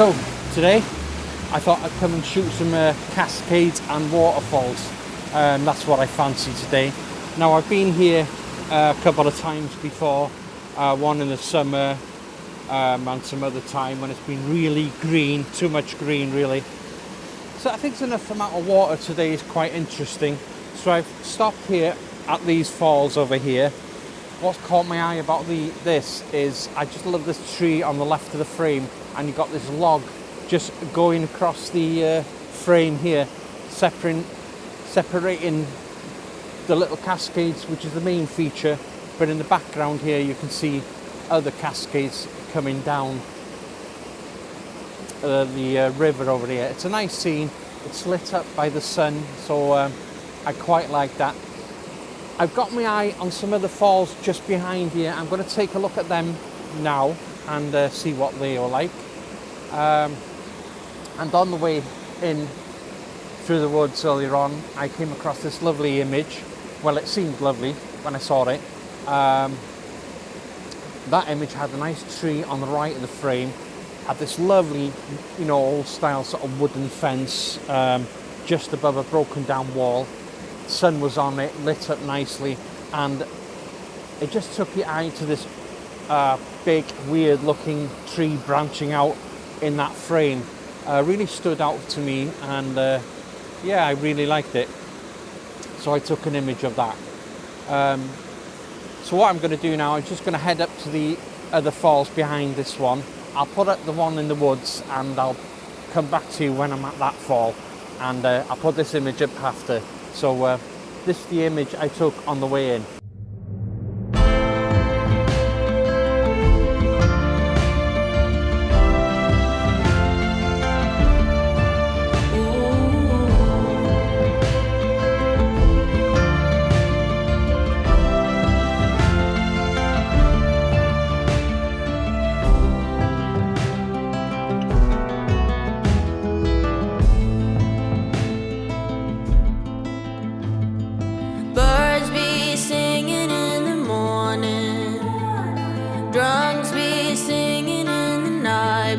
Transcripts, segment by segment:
So today I thought I'd come and shoot some cascades and waterfalls. That's what I fancy today. Now I've been here a couple of times before, one in the summer and some other time when it's been really green, too much green really. So I think it's enough amount of water today is quite interesting. So I've stopped here at these falls over here. What's caught my eye about this is I just love this tree on the left of the frame, and you've got this log just going across the frame here, separating the little cascades, which is the main feature, but in the background here you can see other cascades coming down the river over here. It's a nice scene. It's lit up by the sun, so I quite like that. I've got my eye on some of the falls just behind here. I'm going to take a look at them now and see what they are like. And on the way in through the woods earlier on, I came across this lovely image. Well, it seemed lovely when I saw it. That image had a nice tree on the right of the frame, had this lovely, old style sort of wooden fence just above a broken down wall. The sun was on it, lit up nicely, and it just took your eye to this big, weird looking tree branching out in that frame. Really stood out to me, and yeah, I really liked it. So I took an image of that. So what I'm going to do now, I'm just going to head up to the other falls behind this one. I'll put up the one in the woods and I'll come back to you when I'm at that fall, and I'll put this image up after. So this is the image I took on the way in.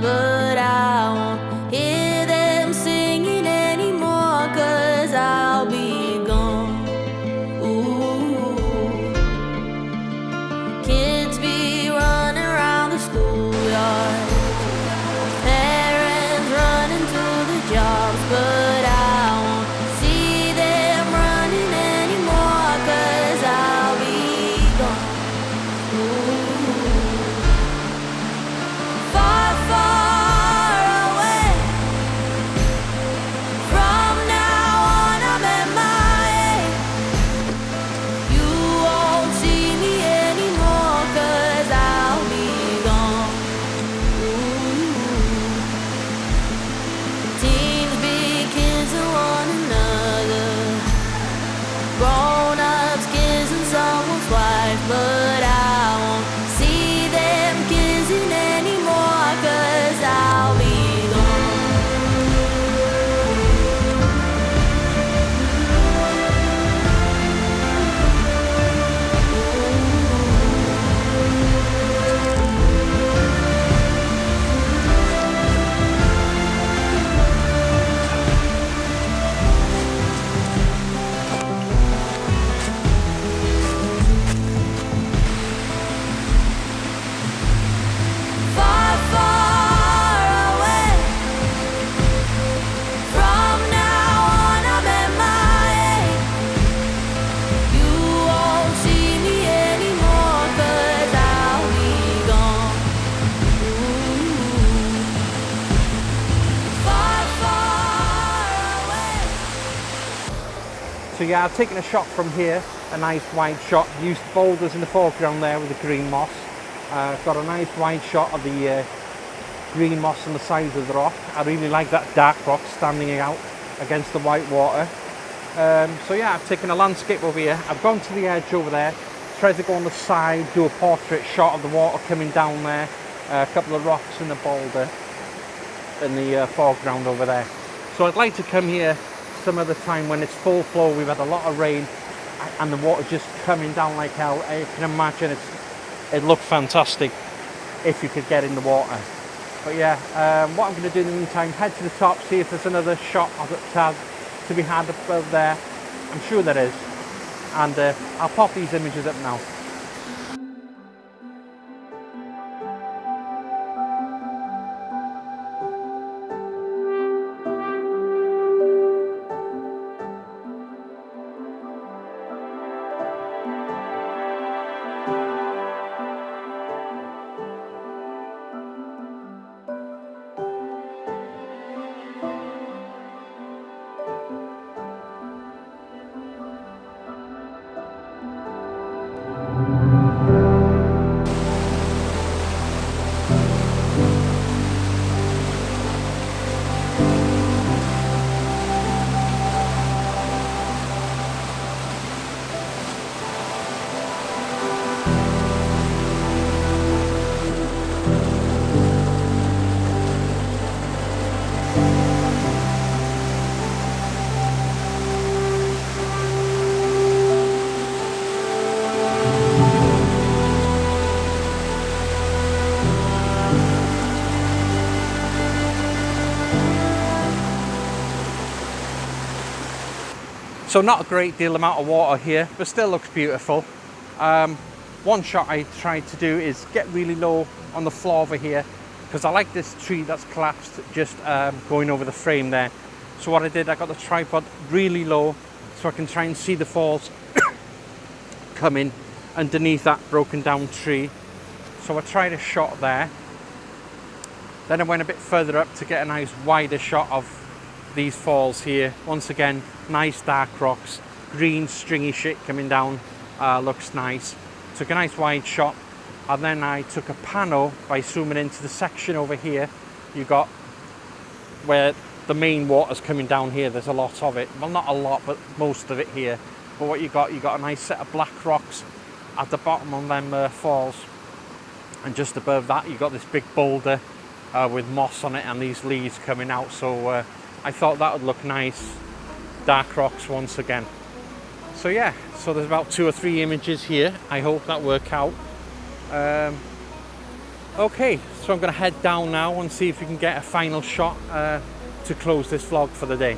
But I won't hear them singing anymore, 'cause I'll be gone. Ooh. Kids be running around the schoolyard, parents running to the jobs, but I won't see them running anymore, 'cause I'll be gone. Ooh. But I won't see them kissing anymore, 'cause I'll be So yeah, I've taken a shot from here, a nice wide shot. Used boulders in the foreground there with the green moss. Got a nice wide shot of the green moss on the sides of the rock. I really like that dark rock standing out against the white water. So yeah, I've taken a landscape over here. I've gone to the edge over there, tried to go on the side, do a portrait shot of the water coming down there, a couple of rocks and a boulder in the foreground over there. So I'd like to come here some other time when it's full flow. We've had a lot of rain and the water's just coming down like hell. I can imagine it looked fantastic if you could get in the water. But yeah, what I'm going to do in the meantime, head to the top, see if there's another shot of it to be had above there. I'm sure there is. And I'll pop these images up now. So not a great deal amount of water here, but still looks beautiful. One shot I tried to do is get really low on the floor over here, because I like this tree that's collapsed just going over the frame there. So what I did, I got the tripod really low so I can try and see the falls coming underneath that broken down tree. So I tried a shot there. Then I went a bit further up to get a nice wider shot of these falls here. Once again, nice dark rocks, green stringy shit coming down, looks nice. Took a nice wide shot, and then I took a pano by zooming into the section over here. You got where the main water's coming down here. There's a lot of it, well, not a lot, but most of it here. But what you got a nice set of black rocks at the bottom of them falls, and just above that you got this big boulder with moss on it and these leaves coming out. So I thought that would look nice. Dark rocks once again. So yeah, so there's about 2 or 3 images here. I hope that work out. Okay, so I'm going to head down now and see if we can get a final shot to close this vlog for the day.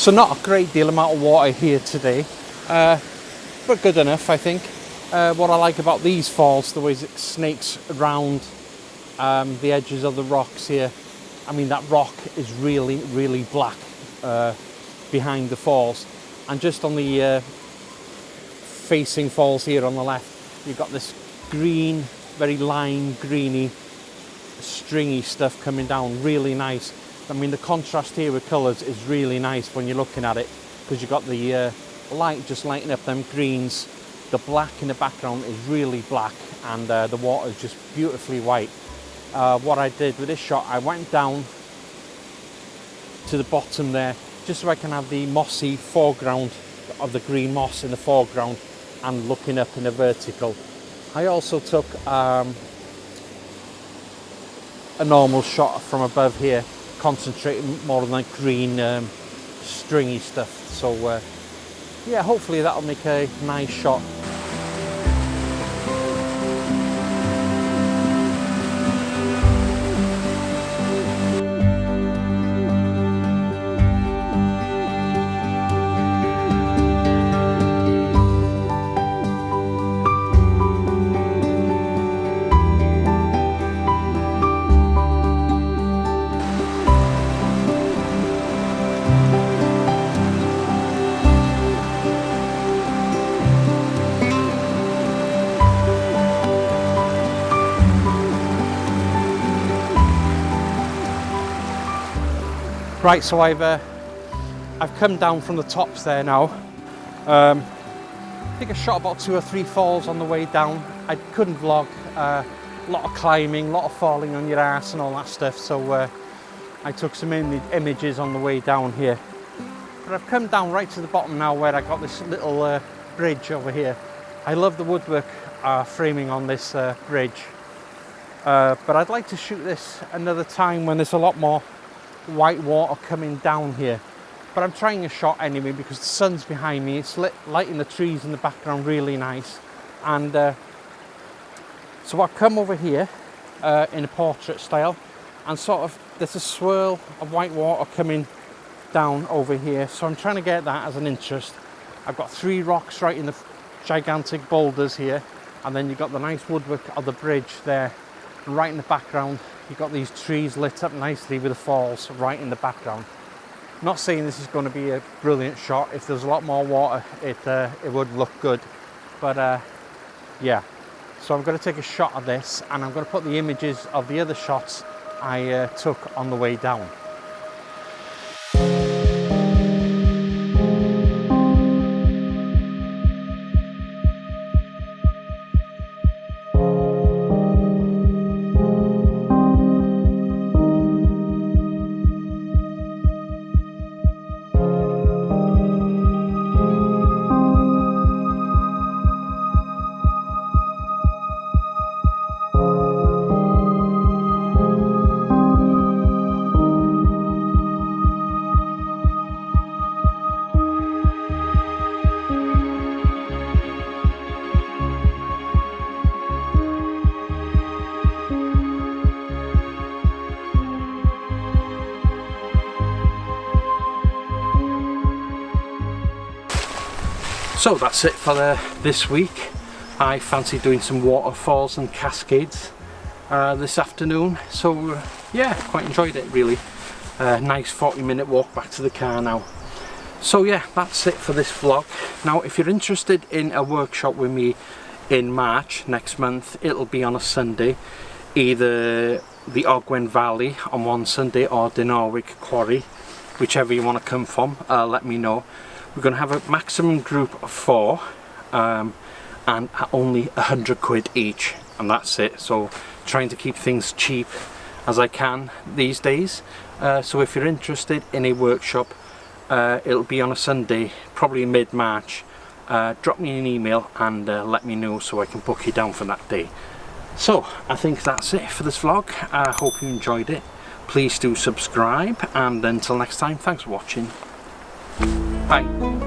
So not a great deal amount of water here today, but good enough, I think. What I like about these falls, the way it snakes around the edges of the rocks here. I mean, that rock is really, really black behind the falls. And just on the facing falls here on the left, you've got this green, very lime greeny, stringy stuff coming down, really nice. I mean, the contrast here with colours is really nice when you're looking at it, because you've got the light just lighting up them greens the black in the background is really black, and the water is just beautifully white. What I did with this shot, I went down to the bottom there just so I can have the mossy foreground of the green moss in the foreground and looking up in a vertical. I also took a normal shot from above here, concentrating more on the green stringy stuff. So yeah, hopefully that'll make a nice shot. Right, so I've come down from the tops there now. I think I shot about 2 or 3 falls on the way down. I couldn't vlog, a lot of climbing, a lot of falling on your ass and all that stuff, so I took some images on the way down here. But I've come down right to the bottom now where I got this little bridge over here. I love the woodwork framing on this bridge, but I'd like to shoot this another time when there's a lot more white water coming down here. But I'm trying a shot anyway because the sun's behind me. It's lighting the trees in the background really nice. And so I've come over here in a portrait style, and sort of there's a swirl of white water coming down over here. So I'm trying to get that as an interest. I've got 3 rocks right in the gigantic boulders here, and then you've got the nice woodwork of the bridge there. And right in the background, you've got these trees lit up nicely with the falls right in the background. Not saying this is going to be a brilliant shot. If there's a lot more water, it would look good. But yeah, so I'm going to take a shot of this, and I'm going to put the images of the other shots I took on the way down. So that's it for this week. I fancy doing some waterfalls and cascades this afternoon. So yeah, quite enjoyed it really. Nice 40-minute walk back to the car now. So yeah, that's it for this vlog. Now if you're interested in a workshop with me in March next month, it'll be on a Sunday. Either the Ogwen Valley on one Sunday or Dinorwic Quarry, whichever you want to come from, let me know. We're going to have a maximum group of 4 and only 100 quid each, and that's it. So trying to keep things cheap as I can these days. So if you're interested in a workshop, it'll be on a Sunday, probably mid-March. Drop me an email and let me know so I can book you down for that day. So I think that's it for this vlog. I hope you enjoyed it. Please do subscribe, and until next time, thanks for watching. Bye.